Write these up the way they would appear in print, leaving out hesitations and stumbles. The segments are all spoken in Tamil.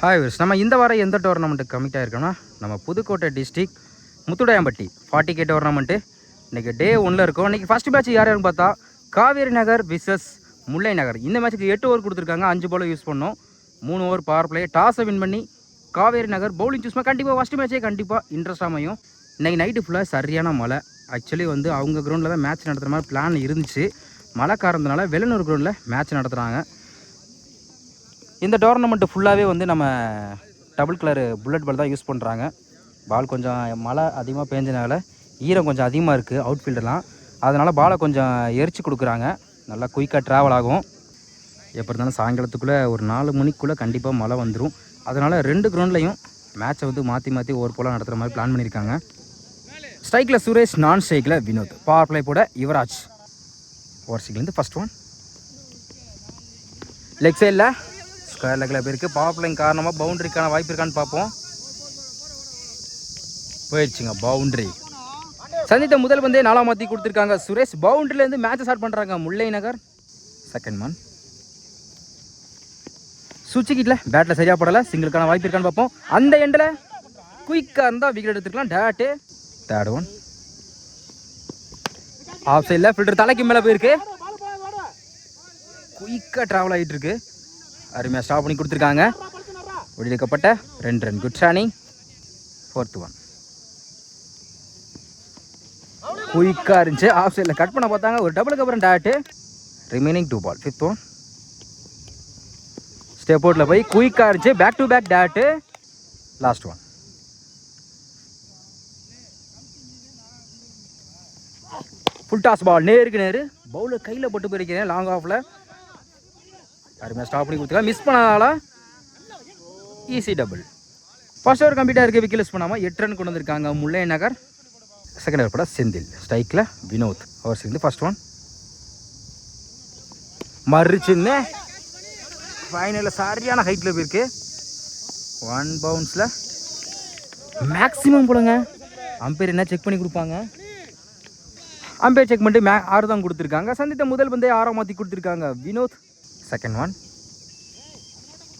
ஹாய் விஸ், நம்ம இந்த வாரம் எந்த டோர்னமெண்ட்டுக்கு கமிட் ஆகிருக்கோம்னா நம்ம புதுக்கோட்டை டிஸ்ட்ரிக் முத்துடையாம்பட்டி 40K டோர்னமெண்ட்டு இன்றைக்கி டே 1 இருக்கும். இன்றைக்கி ஃபஸ்ட் மேட்ச் யாருன்னு பார்த்தா காவேரி நகர் விசஸ் முல்லை நகர். இந்த மேட்ச்சுக்கு 8 ஓவர் கொடுத்துருக்காங்க. 5 பால் யூஸ் பண்ணோம். 3 ஓவர் பவர் பிளே. டாஸை வின் பண்ணி காவேரி நகர் பவுலிங் சூஸ் பண்ணி கண்டிப்பாக ஃபஸ்ட் மேட்ச்சே கண்டிப்பாக இன்ட்ரெஸ்ட் அமையும். இன்றைக்கி நைட்டு ஃபுல்லாக சரியான மழை. ஆக்சுவலி அவங்க கிரவுண்டில் தான் மேட்ச் நடத்துகிற மாதிரி பிளான் இருந்துச்சு. மழை காரணத்தினால வெள்ளனூர் கிரவுண்டில் மேட்ச் நடத்துகிறாங்க. இந்த டோர்னமெண்ட்டு ஃபுல்லாகவே நம்ம டபுள் கலர் புல்லட் பால் தான் யூஸ் பண்ணுறாங்க. பால் கொஞ்சம் மழை அதிகமாக பேஞ்சனால ஈரம் கொஞ்சம் அதிகமாக இருக்குது அவுட்ஃபீல்டெலாம். அதனால் பாலை கொஞ்சம் எரிச்சு கொடுக்குறாங்க. நல்லா குயிக்காக ட்ராவல் ஆகும். எப்படி இருந்தாலும் சாயங்காலத்துக்குள்ளே ஒரு 4 மணிக்குள்ளே கண்டிப்பாக மழை வந்துடும். அதனால் 2 கிரவுண்ட்லையும் மேட்சை மாற்றி ஒரு போல நடத்துகிற மாதிரி பிளான் பண்ணியிருக்காங்க. ஸ்ட்ரைக்கில் சுரேஷ், நான் ஸ்ட்ரைக்கில் வினோத். பவர் பிளே போட யுவராஜ். ஓவர்சிக்லேருந்து ஃபஸ்ட் ஒன் லெக் சைடில் ஸ்கொயர் லெக்கில் போயிருக்கு. பவர் பிளேயிங் காரணமாக பவுண்டரிக்கான வாய்ப்பு இருக்கான்னு பார்ப்போம். போயிடுச்சுங்க பவுண்டரி. சந்தித்த முதல் பந்தே 4ஆம் மாற்றி கொடுத்துருக்காங்க. சுரேஷ் பவுண்டரிலேருந்து மேட்சை ஸ்டார்ட் பண்ணுறாங்க முல்லை நகர். செகண்ட் ஒன் சுவிட்சுக்கிட்டில் பேட்டில் சரியாக படலை. சிங்கிளுக்கான வாய்ப்பு இருக்கான்னு பார்ப்போம். அந்த எண்டில் குயிக்காக இருந்தால் விக்கெட் எடுத்துக்கலாம். டேட்டு. தேர்ட் ஒன் ஆஃப் சைடில் ஃபில்டர் தலைக்கு மேலே போயிருக்கு. குயிக்காக ட்ராவல் ஆகிட்டு இருக்கு. அருமையாக ஸ்டாப் பண்ணி கொடுத்துருக்காங்க. ஒடிக்கப்பட்ட 2 run. Good running. Fourth one குயிக்காக இருந்துச்சு. ஆஃப் சைடில் கட் பண்ண பார்த்தாங்க. ஒரு டபுளுக்கு அப்புறம் dot. Remaining 2 ball. Fifth one step அவுட்டில் போய் குயிக்காக இருந்துச்சு. Back to back dot. Last one full toss ball. நேருக்கு நேரு பவுலர் கையில் போட்டு போயிருக்கிறேன். லாங் ஆஃபில் அருமையாக ஸ்டாப் பண்ணி கொடுத்துருக்காங்க. மிஸ் பண்ணனால ஈஸி டபுள். ஃபர்ஸ்ட் ஓவர் கம்ப்ளீட்டாக இருக்குது. விக்கெட் மிஸ் பண்ணாமல் 8 ரன் கொண்டு வந்திருக்காங்க முல்லை நகர். செகண்ட் ஓவர் கூட செந்தில். ஸ்ட்ரைக்கில் வினோத். ஓவர் சேர்ந்து ஃபர்ஸ்ட் ஒன் மறுச்சுன்னு ஃபைனலில் சரியான ஹைட்டில் போயிருக்கு. 1 பவுன்ஸில் மேக்ஸிமம் போடுங்க. அம்பையர் என்ன செக் பண்ணி கொடுப்பாங்க. அம்பையர் செக் பண்ணிட்டு 6 தான் கொடுத்துருக்காங்க. சந்தித்த முதல் பந்தே 6ஆம் மாற்றி கொடுத்துருக்காங்க வினோத். செகண்ட் ஒன்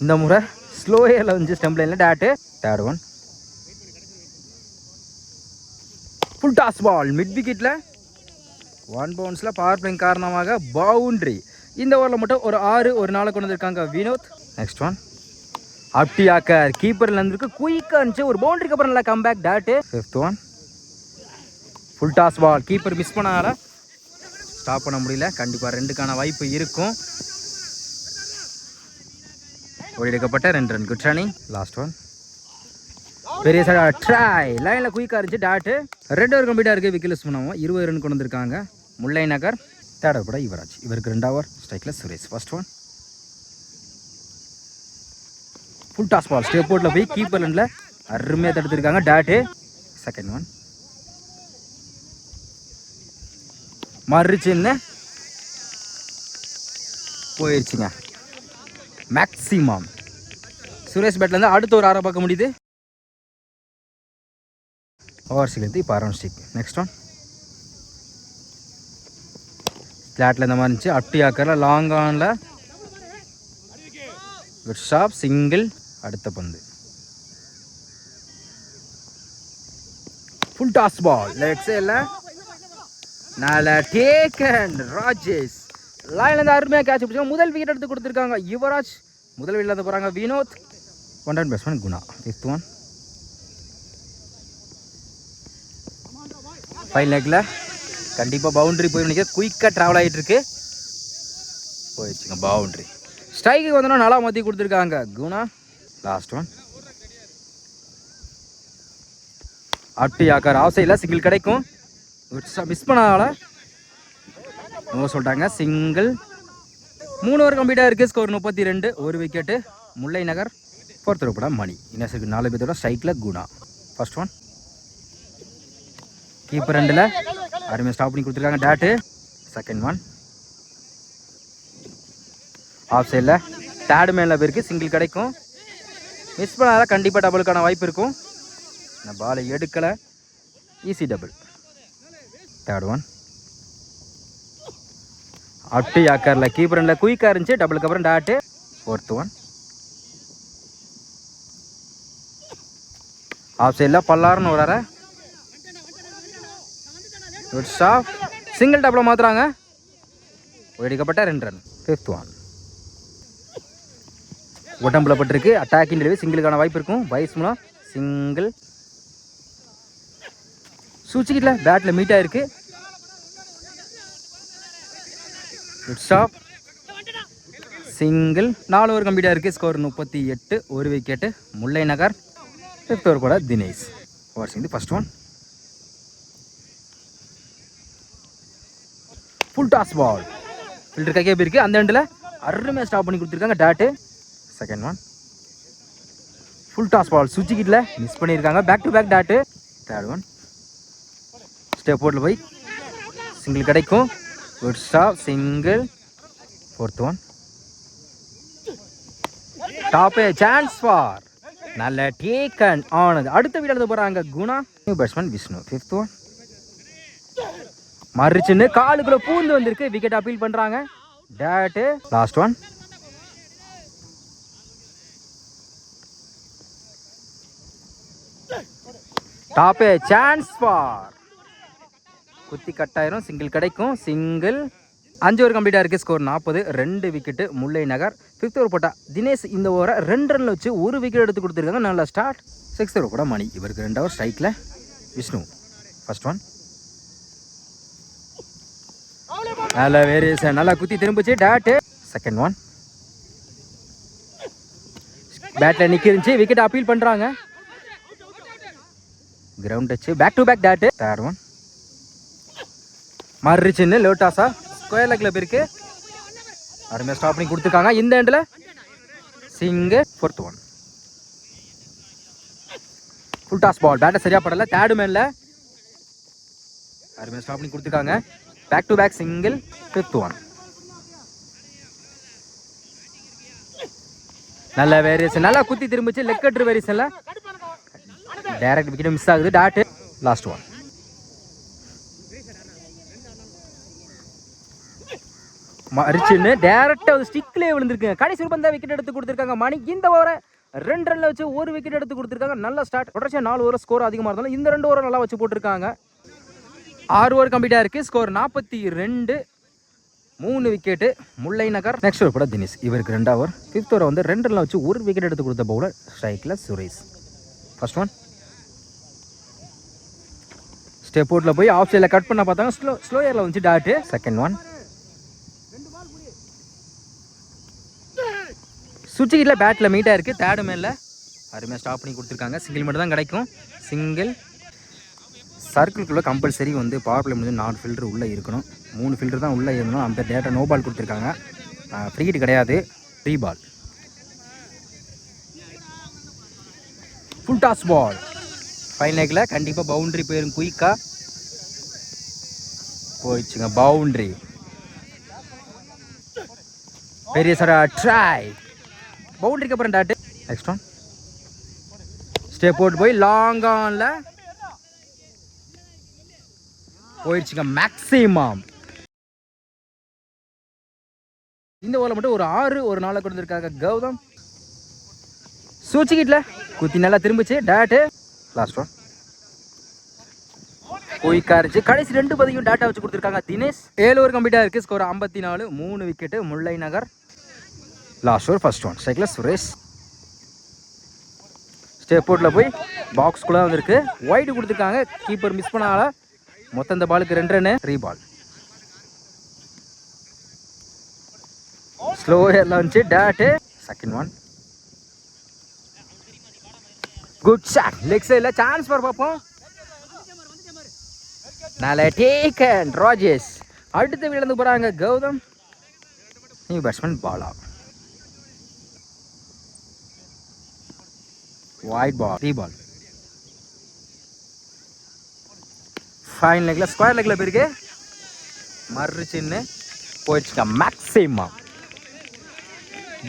இந்த முறை ஸ்லோயரில் ஸ்டெம்ப் லைனில் dot. Third one full toss ball mid விக்கெட்டில் 1 பவுன்ஸில் பவர் பிளேயிங் காரணமாக பவுண்ட்ரி. இந்த ஓவரில் மட்டும் ஒரு 6 ஒரு நாளை கொண்டு வந்திருக்காங்க வினோத். நெக்ஸ்ட் ஒன் அப்டியாக்கர் கீப்பரில் இருந்திருக்கு. குயிக்காக இருந்துச்சு. ஒரு பவுண்டரிக்கு அப்புறம் நல்லா comeback dot. Fifth one full toss ball. Keeper miss பண்ணால ஸ்டாப் பண்ண முடியல. கண்டிப்பாக 2க்கான வாய்ப்பு இருக்கும். ஓடிக்கப்பட்ட 2 run. Good running. Last one பெரிய ட்ரை லைனில் குயிக்காக இருந்துச்சு. டாட்டு. 2 ஓவர் கம்ப்ளீட்டாக இருக்குது. விக்கெட் மிஸ் பண்ணுவோம். 20 ரன் கொண்டு வந்திருக்காங்க முல்லை நகர். தேர்ட் ஓவர் கூட யுவராஜ். இவருக்கு 2 ஓவர். ஸ்ட்ரைக்கில் Suresh. First one full toss ball. Step அவுட்டில் போய் கீப்பர் லைனில் அருமையாக தடுத்துருக்காங்க. டாட்டு. செகண்ட் ஒன் மறுச்சுன்னு போயிடுச்சுங்க. மேக்ஸிமம் சுரேஷ் பேட்லேருந்து அடுத்த ஒரு 6 பார்க்க முடியுது. ஓவர் சிக்லேருந்து இப்போ அரௌண்ட் ஸ்டிக். நெக்ஸ்ட் ஒன் ஃப்ளாட்டில் இந்த மாதிரி இருந்துச்சு. அப்டியாக்கரில் லாங் ஆனில் குட் ஷாப். சிங்கிள். அடுத்த பந்து ஃபுல் டாஸ் பால். லெக் சைடில் நல்ல டேக்கன். ராஜேஷ் லைன்லேருந்து அருமையாக கேட்ச் பிடிச்சாங்க. முதல் விக்கெட் எடுத்து கொடுத்துருக்காங்க யுவராஜ். முதல் விக்கெட் எடுத்து போகிறாங்க Vinoth. 1 run batsman Guna. Fifth one fine லெக்கில் கண்டிப்பாக பவுண்டரி போய் நினைக்க. குயிக்காக ட்ராவல் ஆகிட்டு இருக்கு. போயிடுச்சுங்க பவுண்டரி. ஸ்ட்ரைக்கு வந்தோன்னா நல்லா மாற்றி கொடுத்துருக்காங்க குணா. லாஸ்ட் ஒன் அப்டியாக்கர் ஆஃப் சைடில் சிங்கிள் கிடைக்கும். மிஸ் பண்ணால சொல்லிட்டாங்க. சிங்கிள். 3 ஓவர் கம்ப்ளீட்டாக இருக்குது. ஸ்கோர் 32. ஒரு விக்கெட்டு முல்லை நகர். ஃபோர்த் ஓவர் கூட மணி. இன்னும் 4 பேர்த்தோட ஸ்ட்ரைக்கில் குணா. ஃபர்ஸ்ட் ஒன் கீப்பர் 2ல் அருமையாக ஸ்டாப் பண்ணி கொடுத்துருக்காங்க. டாட்டு. செகண்ட் ஒன் ஆஃப் சைடில் தேர்டு மேனில் போயிருக்கு. சிங்கிள் கிடைக்கும். மிஸ் பண்ணால கண்டிப்பாக டபுளுக்கான வாய்ப்பு இருக்கும். நான் பாலை எடுக்கலை. Easy double. தேர்ட் ஒன் அட்டு யாக்கரில் கீப்பரில் குயிக்காக இருந்துச்சு. டபுளுக்கு அப்புறம் டாட்டு. ஃபோர்த் ஒன் ஆஃப் சைடில் பல்லாருன்னு வராற. Good stop. சிங்கிள் டாப்பில் மாற்றுறாங்க. வெடிக்கப்பட்ட 2 ரன். 5th one. உடம்புல பட்டிருக்கு. அட்டாக்கிங் டெலிவரி சிங்கிளுக்கான வாய்ப்பு இருக்கும். வைஸ் மூலம் சிங்கிள். சுவிட்சுக்கிட்ட பேட்டில் மீட் ஆயிருக்கு. Good stop. Single. 4 over complete ஆயிருக்கு. Score 38. 1 wicket. Mullai Nagar. 5th over கூட தினேஷ். ஓவர் சேர்ந்து ஃபர்ஸ்ட் ஒன். ஃபுல் டாஸ் பால். ஃபில்டர் கைக்கே போயிருக்கு. அந்த எண்டில் அருமையாக ஸ்டாப் பண்ணி கொடுத்துருக்காங்க dot. Second one. Full toss ball. சுவிட்சுக்கிட்ட மிஸ் பண்ணியிருக்காங்க. Back to back dot. Third one. Step போர்ட்டில் போய் சிங்கிள் கிடைக்கும். Good stop. Single. 4th one. Top chance for. நல்ல டேக்கன் ஆனது. அடுத்த வீடு எழுத போகிறாங்க Guna. New batsman Vishnu. 5th one. மறுச்சுன்னு காலுக்குள்ள பூந்து வந்திருக்கு. விக்கெட் அப்பீல் பண்ணுறாங்க dot. Last one. Top chance for. குத்தி கட்டாயிரும். சிங்கிள் கிடைக்கும். சிங்கிள். 5 ஓவர் கம்ப்ளீட்டாக இருக்குது. Score 40. 2 wicket Mullai Nagar. 5th over போட்டா தினேஷ் இந்த ஓவரை 2 ரனில் வச்சு 1 விக்கெட் எடுத்து கொடுத்துருக்காங்க. நல்லா ஸ்டார்ட். 6th ஓவர் கூட மணி. இவருக்கு 2 ஓவர் ஸ்ட்ரைக்கில் விஷ்ணு. First one. நல்ல வேரியேஷன். நல்லா குத்தி திரும்பிச்சு டாட்டு. Second one. பேட்டில் நிற்கிருந்துச்சு. விக்கெட் அப்பீல் பண்ணுறாங்க. Ground touch. Back to back dot. Third one. மறுச்சுன்னு லோட்டாஸா ஸ்கொயர் லெக்ல போயிருக்கு. அருமையாக ஸ்டாப் பண்ணி கொடுத்துருக்காங்க. இந்த எண்டில் சிங்கு. 4th one. Full toss ball. பேட்டை சரியா படல. தேர்டு மேனில் அருமையாக ஸ்டாப் பண்ணி கொடுத்துருக்காங்க. Back to back single. 5th one. நல்ல வேரியேஷன். நல்லா குத்தி திரும்பிச்சு. லெக் கட்ரு வேரியேஷன்ல டைரக்ட் விக்கெட் மிஸ் ஆகுது டாட்டு. Last one. மறிச்சுன்னு டேரக்டா ஸ்டிக்லேயே விழுந்திருக்குங்க. கடைசி பந்தா விக்கெட் எடுத்து கொடுத்துருக்காங்க மணி. இந்த ஓவரை 2 ரன்ல வச்சு 1 விக்கெட் எடுத்து கொடுத்துருக்காங்க. நல்ல ஸ்டார்ட். தொடர்ச்சியாக 4 ஓவர் ஸ்கோர் அதிகமாக இருந்தாலும் இந்த 2 ஓவர் நல்லா வச்சு போட்டிருக்காங்க. 6 ஓவர் கம்ப்ளீட்டாக இருக்குது. ஸ்கோர் 42. 3 விக்கெட்டு முல்லை நகர். நெக்ஸ்ட் ஓவர் கூட தினேஷ். இவருக்கு 2 ஓவர். 5th ஓவர் வந்து 2 ரன்ல வச்சு 1 விக்கெட் எடுத்து கொடுத்த பவுலர் ஸ்ட்ரைக்கில் சுரேஷ். First one. ஸ்டெப் அவுட்டில் போய் ஆஃப் சைடில் கட் பண்ண பார்த்தாங்க. ஸ்லோயரில் வந்து டாட்டு. Second one. சுவிட்சுக்கிட்ட பேட்டில் மீட்டாக இருக்குது. தேர்டு மேனில் அருமையாக ஸ்டாப் பண்ணி கொடுத்துருக்காங்க. சிங்கிள் மட்டும் தான் கிடைக்கும். சிங்கிள். சர்க்கிள்குள்ளே கம்பல்சரி வந்து பவர் பிளே முடிஞ்சு 4 ஃபில்டர் உள்ளே இருக்கணும். 3 ஃபில்டர் தான் உள்ளே இருக்கணும். அந்த டேட்டா நோ பால் கொடுத்துருக்காங்க. ஃப்ரீ ஹிட் கிடையாது. Free ball. Full toss ball. Fine லெக்கில் கண்டிப்பாக பவுண்ட்ரி போயிடும். குயிக்காக போயிடுச்சுங்க. பவுண்ட்ரி. பெரிய சார் ட்ரை. பவுண்டரிக்கு அப்புறம் டாட்டு. Next one. ஸ்டெப் போட்டு போய் லாங் ஆன்ல போயிடுச்சுங்க. மேக்ஸிமம். இந்த ஓவரில் மட்டும் ஒரு 6 ஒரு நாளை கொடுத்துருக்காங்க கௌதம். சூச்சிக்கிட்டல குத்தி நல்லா திரும்பிச்சு டாட்டு. Last one. போய்க்காரிச்சு. கடைசி 2 பதியும் டாட்டா வச்சு கொடுத்துருக்காங்க தினேஷ். 7 ஓவர் கம்ப்ளீட்டாக இருக்குது. Score 54. 3 wicket Mullai Nagar. Last over first one. ஸ்ட்ரைக்கில் சுரேஷ். ஸ்டெப் போர்ட்டில் போய் பாக்ஸ்குள்ளே வந்துருக்கு. ஒயிட் கொடுத்துருக்காங்க. கீப்பர் மிஸ் பண்ணால மொத்தம் இந்த பாலுக்கு 2 ரன்னு. 3 பால். ஸ்லோயரில் வந்துச்சு dot. Second one. Good shot. Leg சைடில் சான்ஸ் ஃபார் பார்ப்போம். நல்ல டேக்கன் ராஜேஷ். அடுத்த விழுந்து போகிறாங்க Gautham. New batsman Bala. Wide ball. 3 ball. Fine லெக்கில் ஸ்கொயர் லெக்கில் போயிருக்கு. மறுச்சின்னு போயிடுச்சுக்கா. மேக்ஸிமம்.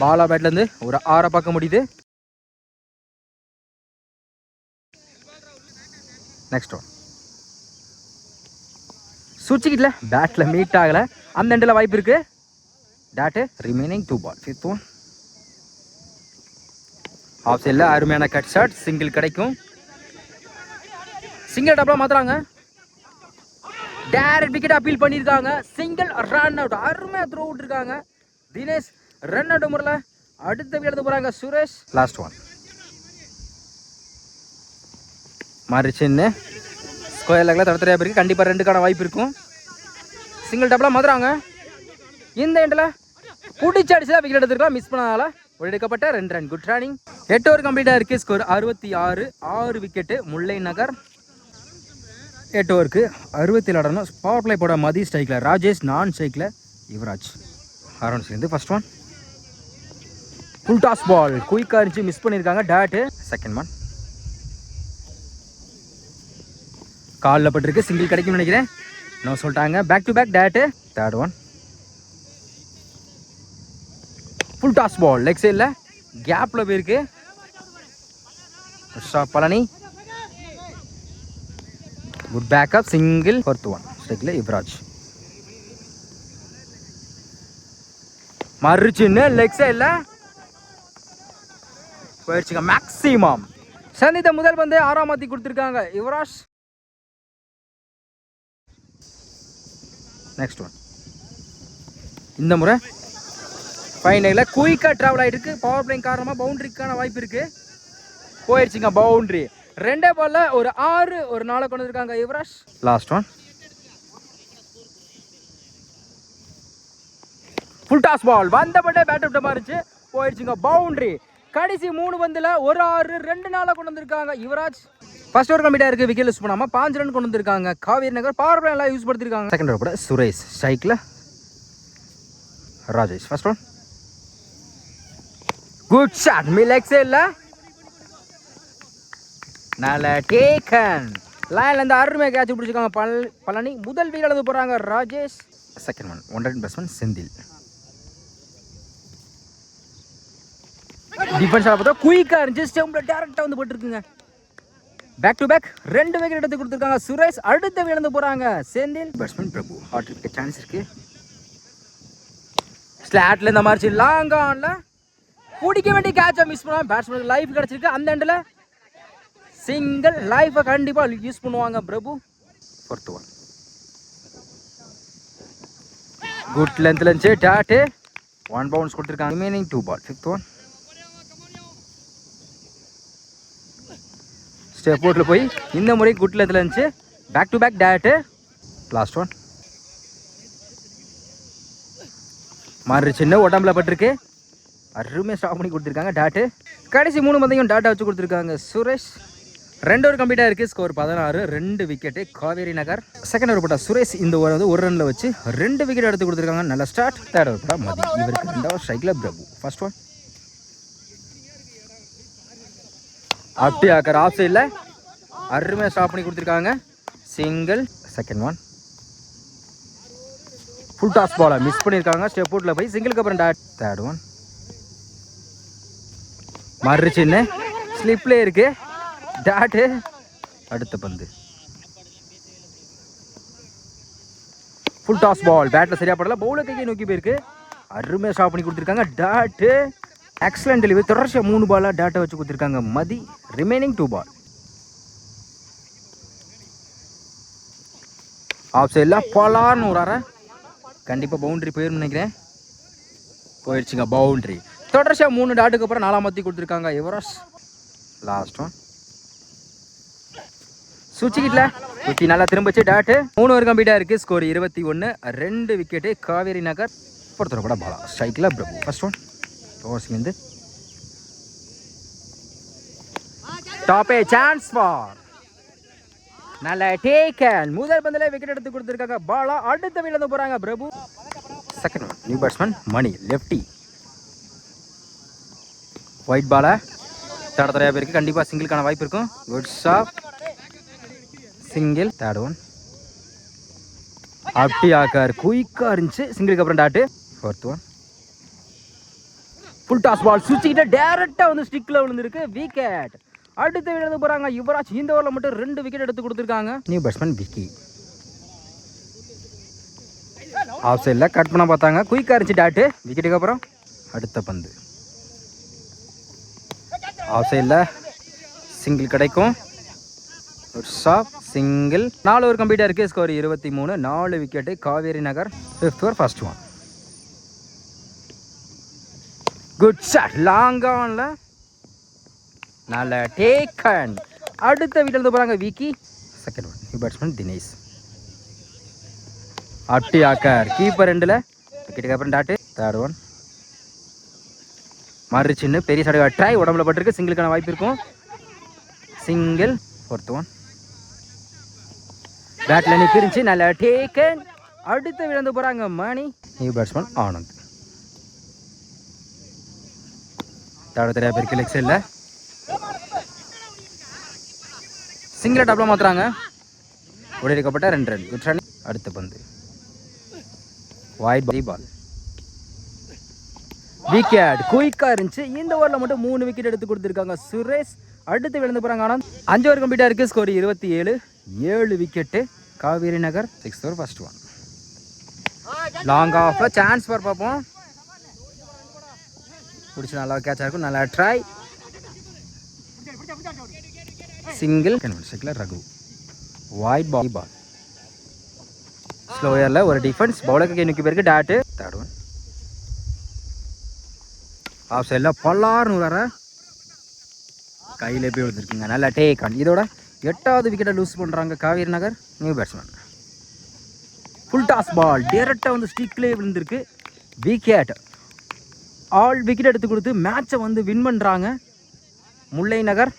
பாலா பேட்லேருந்து ஒரு 6 பார்க்க முடியுது. Next one. சுவிட்சுக்கிட்டல பேட்டில் மீட் ஆகலை. அந்த எண்டில் வாய்ப்பு இருக்கு dot. Remaining 2 ball. 5th one. Off சைடில் அருமையான கட் ஷாட். சிங்கிள் கிடைக்கும். சிங்கிள் டபுளாக மாற்றுறாங்க. டைரக்ட் விக்கெட் அப்பீல் பண்ணியிருக்காங்க. Single run out. அருமையாக த்ரோ விட்டுருக்காங்க தினேஷ். ரன் அவுட் முறையில் அடுத்த விக்கெட் எடுத்து போகிறாங்க சுரேஷ். லாஸ்ட் ஒன் மாறிச்சுன்னு ஸ்கொயர் லெக்கில் தடுத்துறையா இருக்கு. கண்டிப்பாக ரெண்டுக்கான வாய்ப்பு இருக்கும். சிங்கிள் டபுளாக மாற்றுறாங்க. இந்த எண்டில் பிடிச்சி அடிச்சுதான் விக்கெட் எடுத்துருக்கலாம். மிஸ் பண்ணதால எடுக்கப்பட்ட 2 ரன். Good running. 8 ஓவர் கம்ப்ளீட்டாக இருக்குது. ஸ்கோர் 66. 6 விக்கெட்டு முல்லை நகர். 8 ஓவருக்கு 67 ஆடணும். பவர் பிளே போட மதி ஸ்ட்ரைக்கில் ராஜேஷ், நான் ஸ்ட்ரைக்கில் யுவராஜ். ஆரம்பிச்சிருந்து first one full toss ball குயிக்காக இருந்துச்சு. மிஸ் பண்ணியிருக்காங்க. டாட்டு. செகண்ட் ஒன் காலில் பட்டிருக்கு. சிங்கிள் கிடைக்கும்னு நினைக்கிறேன். நான் சொல்லிட்டாங்க. Back to back dot. Third one full toss ball leg சைடில் கேப்பில் போயிருக்கு. Palani good backup. Single. Fourth one ஸ்ட்ரைக்கில் யுவராஜ். மறுச்சின்னு லெக் சைடில் போயிடுச்சுங்க. மேக்ஸிமம் சந்தித்த முதல் பந்து 6ஆம் மாற்றி கொடுத்துருக்காங்க யுவராஜ். நெக்ஸ்ட் ஒன் இந்த முறை ஃபைனலில் குயிக்காக ட்ராவல் ஆகிட்டு பவர் பிளேயிங் காரணமாக பவுண்டரிக்கான வாய்ப்பு இருக்குது. போயிடுச்சுங்க பவுண்டரி. 2 பாலில் ஒரு 6 ஒரு 4 கொண்டு வந்துருக்காங்க Yuvraj. Last one full toss ball வந்தபட்டே பேட் விட்ட மாறிச்சு. போயிடுச்சுங்க பவுண்டரி. கடைசி 3 பந்தில் ஒரு 6 2 4 கொண்டு வந்திருக்காங்க யுவராஜ். ஃபர்ஸ்ட் ஓவர் கம்ப்ளீட்டாக இருக்குது. விக்கெட் யூஸ் பண்ணாமல் 5 ரன் கொண்டு வந்திருக்காங்க. காவேரி நகர் பவர் பிளே எல்லாம் யூஸ் படுத்திருக்காங்க. செகண்ட் ஓவர் கூட சுரேஷ் ஸ்ட்ரைக்கில் Rajesh. First one good shot மிலெக்ஸே இல்லை. நல்ல டேக்கன். லைன்ல இருந்து அருமையாக கேட்ச் பிடிச்சிருக்காங்க பழனி. முதல் விக்கெட் எடுத்து போகிறாங்க Rajesh. Second one 100 batsman Senthil. Defence பார்த்தா குயிக்காக இருந்துச்சு. ஸ்டெம்பில் டேரக்டாக வந்து போட்டுருக்குங்க. பேக் டு பேக் 2 விக்கெட் எடுத்து கொடுத்துருக்காங்க சுரேஷ். அடுத்த விக்கெட் எடுத்து போகிறாங்க செந்தில். பேட்ஸ்மேன் பிரபு ஹாட் விக்கெட் சான்ஸ் இருக்கு. ஸ்லாட்ல இந்த மாதிரி லாங் ஆன்ல பிடிக்க வேண்டிய கேட்சை மிஸ் பண்ணாமல் பேட்ஸ்மேனுக்கு லைஃப் கிடச்சிருக்கு. அந்த எண்டில் சிங்கிள் லைஃபை கண்டிப்பாக யூஸ் பண்ணுவாங்க பிரபு. ஃபோர்த் ஒன் குட் லென்த்ல இருந்துச்சு. டாட்டு 1 பவுன்ஸ் கொடுத்துருக்காங்க. Remaining 2 ball. Fifth one step போட்டில் போய் இந்த முறை குட் லென்த்ல இருந்துச்சு. Back to back dot. Last one மாறி சின்ன உடம்புல பட்டிருக்கு. அருமையாக ஸ்டாப் பண்ணி கொடுத்துருக்காங்க டாட்டு. கடைசி 3 பந்தையும் டாட்டா வச்சு கொடுத்துருக்காங்க சுரேஷ். 2 ஓவர் கம்ப்ளீட்டாக இருக்குது. ஸ்கோர் 16. 2 விக்கெட்டு காவேரி நகர். செகண்ட் ஓவர் போட்டா சுரேஷ் இந்த ஓவர் வந்து 1 ரனில் வச்சு 2 விக்கெட் எடுத்து கொடுத்துருக்காங்க. நல்ல ஸ்டார்ட். தேர்ட் ஓவர் போட்டா மதி. இவருக்கு 2வது ஸ்ட்ரைக்கில் பிரபு. ஃபர்ஸ்ட் ஒன் அப்படியாக்கர் ஆஃப் சைடில் அருமையாக ஸ்டாப் பண்ணி கொடுத்துருக்காங்க. Single. Second one full toss பாலை மிஸ் பண்ணியிருக்காங்க. ஸ்டெப் அவுட்டில் போய் சிங்கிளுக்கு அப்புறம் டாட். தேர்ட் ஒன் மறுச்சின்னு ஸ்லிப்ல இருக்கு டாட்டு. அடுத்த பந்து ஃபுல் டாஸ் பால் பேட்டில் சரியா படல. பவுலர் கையை நோக்கி போயிருக்கு. அருமையாக ஸ்டாப் பண்ணி கொடுத்துருக்காங்க டாட்டு. Excellent delivery. தொடர்ச்சியாக 3 பாலாக டாட்டை வச்சு கொடுத்துருக்காங்க மதி. Remaining 2 ball. ஆஃப் சைடில் பலான்னு ஒரு கண்டிப்பாக பவுண்டரி போயிடும் நினைக்கிறேன். போயிடுச்சுங்க பவுண்டரி. தொடர்ச்சியாக 3 டாட்டுக்கு அப்புறம் 4ஆம் மாற்றி கொடுத்துருக்காங்க யுவராஜ். லாஸ்ட் ஒன் சுவிட்சிக்கிட்டல சுற்றி நல்லா திரும்பிச்சு டாட்டு. 3 ஓவர் கம்ப்ளீட்டாக இருக்குது. ஸ்கோர் 21. 2 விக்கெட்டு காவேரி நகர். பொறுத்தவரை கூட பாலா ஸ்ட்ரைக்கில் பிரபு. ஃபர்ஸ்ட் ஒன் ஓவர்ஸ்லேருந்து டாப்பே சான்ஸ் ஃபார் நல்ல டேக்கன். முதல் பந்தில் விக்கெட் எடுத்து கொடுத்துருக்காங்க பாலா. அடுத்த விக்கெட் எடுத்து போகிறாங்க Prabhu. Second one new batsman Mani lefty. Wide பாலை தடையா பேருக்கு கண்டிப்பாக சிங்கிளுக்கான வாய்ப்பு இருக்கும். Good shot. Single. Third one அப்படி ஆக்கார் குயிக்காக இருந்துச்சு. சிங்கிளுக்கு அப்புறம் dot. Fourth one full toss ball சுவிட்சிக்கிட்ட டேரெக்டாக வந்து ஸ்டிக்கில் விழுந்துருக்கு. விக்கெட். அடுத்த விக்கெட் எடுத்து போகிறாங்க யுவராஜ். இந்த ஓவரில் மட்டும் 2 விக்கெட் எடுத்து கொடுத்துருக்காங்க. New batsman Vicky. ஆஃப் சைடில் கட் பண்ண பார்த்தாங்க. குயிக்காக இருந்துச்சு டாட்டு. விக்கெட்டுக்கு அப்புறம் அடுத்த பந்து ஆஃப் சைடில் சிங்கிள் கிடைக்கும். ஒரு ஷாப் சிங்கிள் 4 ஓவர் கம்ப்ளீட்டாக இருக்குது. Score 23. 4 wicket. Kaveri Nagar 5th over first one. Good shot. Long ஆன்ல நல்ல டேக்கன். அடுத்த வீட்டில் இருந்து போகிறாங்க Vicky. Second one. New batsman Dinesh. அட்டி ஆக்கர் கீப்பர் 2ல் விக்கெட்டுக்கு அப்புறம் டாட்டு. Third one. மாறி சின்ன பெரிய சடை ட்ரை உடம்புல பட்டிருக்கு. சிங்கிளுக்கான வாய்ப்பு இருக்கும். சிங்கிள். Fourth one. பேட்டில் நிற்கிருந்துச்சு. நல்ல டேக்கன். அடுத்த விழுந்து போகிறாங்க Mani. New batsman Anand. Third தெரியா பேருக்கு லெக்ஸ் இல்லை. சிங்கிளை டப்பில் மாற்றுறாங்க. உடையடிக்கப்பட்ட 2 ரன். Good run. அடுத்த பந்து வைட் பால். விக்கெட் குயிக்காக இருந்துச்சு. இந்த ஓவரில் மட்டும் 3 விக்கெட் எடுத்து கொடுத்துருக்காங்க சுரேஷ். அடுத்து விழுந்து போகிறாங்க ஆனந்த். 5 ஓவர் கம்ப்ளீட்டாக இருக்குது. Score 27. 7 wicket. Kaveri Nagar 6th over first one. Long ஆஃபில் சான்ஸ் ஃபார் பார்ப்போம். பிடிச்சி நல்லா கேட்சாக இருக்கும். நல்லா try. Single. Raghu. Wide ball. ஸ்லோயரில் ஒரு டிஃபென்ஸ். பவுலருக்கு இன்னைக்கு பேருக்கு டாட்டு. Third one. ஆஃப் சைடில் பல்லார்னு வர கையில் போய் விழுந்துருக்குங்க. நல்லா டேக் ஆன். இதோட 8வது விக்கெட்டை லூஸ் பண்ணுறாங்க Kaveri Nagar. New batsman. Full toss ball டேரெக்டாக வந்து ஸ்டிக்லேயே விழுந்திருக்கு. விக்கெட். ஆல் விக்கெட் எடுத்து கொடுத்து மேட்சை வந்து வின் பண்ணுறாங்க முல்லை நகர்.